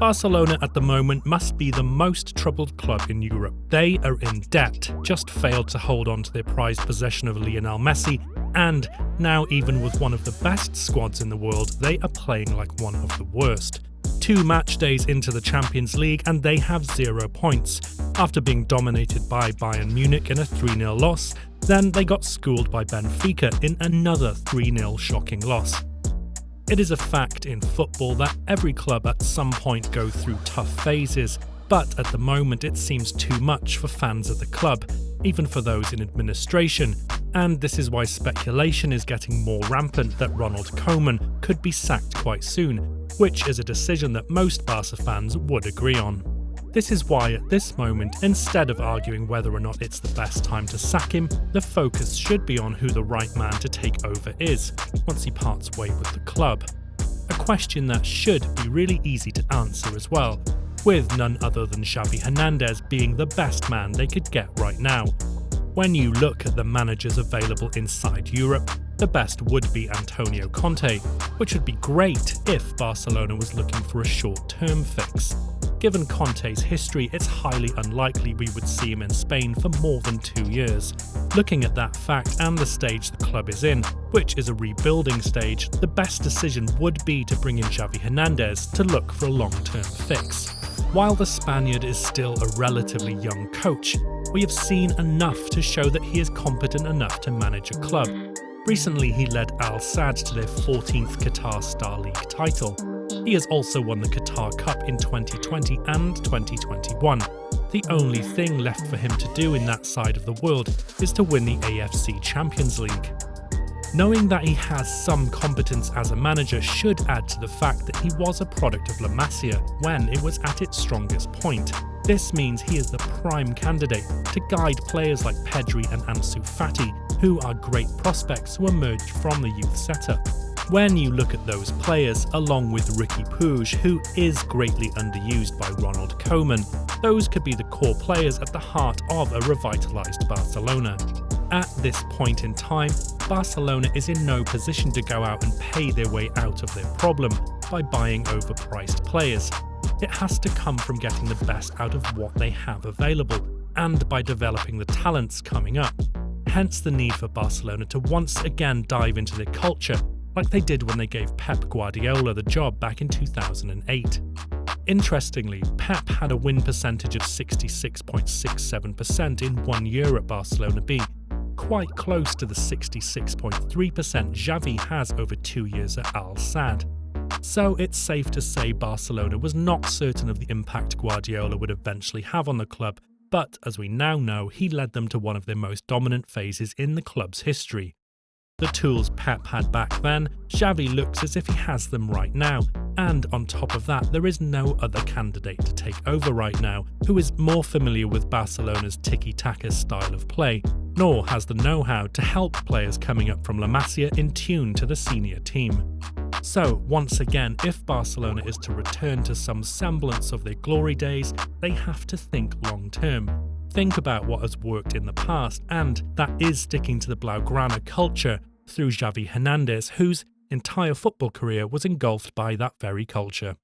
Barcelona at the moment must be the most troubled club in Europe. They are in debt, just failed to hold on to their prized possession of Lionel Messi, and now even with one of the best squads in the world, they are playing like one of the worst. 2 match days into the Champions League and they have 0 points. After being dominated by Bayern Munich in a 3-0 loss, then they got schooled by Benfica in another 3-0 shocking loss. It is a fact in football that every club at some point go through tough phases, but at the moment it seems too much for fans of the club, even for those in administration, and this is why speculation is getting more rampant that Ronald Koeman could be sacked quite soon, which is a decision that most Barca fans would agree on. This is why at this moment, instead of arguing whether or not it's the best time to sack him, the focus should be on who the right man to take over is, once he parts way with the club. A question that should be really easy to answer as well, with none other than Xavi Hernandez being the best man they could get right now. When you look at the managers available inside Europe, the best would be Antonio Conte, which would be great if Barcelona was looking for a short-term fix. Given Conte's history, it's highly unlikely we would see him in Spain for more than 2 years. Looking at that fact and the stage the club is in, which is a rebuilding stage, the best decision would be to bring in Xavi Hernandez to look for a long-term fix. While the Spaniard is still a relatively young coach, we have seen enough to show that he is competent enough to manage a club. Recently, he led Al Sadd to their 14th Qatar Star League title. He has also won the Qatar Cup in 2020 and 2021. The only thing left for him to do in that side of the world is to win the AFC Champions League. Knowing that he has some competence as a manager should add to the fact that he was a product of La Masia when it was at its strongest point. This means he is the prime candidate to guide players like Pedri and Ansu Fati, who are great prospects who emerged from the youth setup. When you look at those players, along with Riqui Puig, who is greatly underused by Ronald Koeman, those could be the core players at the heart of a revitalised Barcelona. At this point in time, Barcelona is in no position to go out and pay their way out of their problem by buying overpriced players. It has to come from getting the best out of what they have available, and by developing the talents coming up. Hence the need for Barcelona to once again dive into their culture, like they did when they gave Pep Guardiola the job back in 2008. Interestingly, Pep had a win percentage of 66.67% in 1 year at Barcelona B, quite close to the 66.3% Xavi has over 2 years at Al Sadd. So it's safe to say Barcelona was not certain of the impact Guardiola would eventually have on the club, but as we now know, he led them to one of their most dominant phases in the club's history. The tools Pep had back then, Xavi looks as if he has them right now, and on top of that, there is no other candidate to take over right now who is more familiar with Barcelona's tiki-taka style of play, nor has the know-how to help players coming up from La Masia in tune to the senior team. So, once again, if Barcelona is to return to some semblance of their glory days, they have to think long-term. Think about what has worked in the past, and that is sticking to the Blaugrana culture through Xavi Hernandez, whose entire football career was engulfed by that very culture.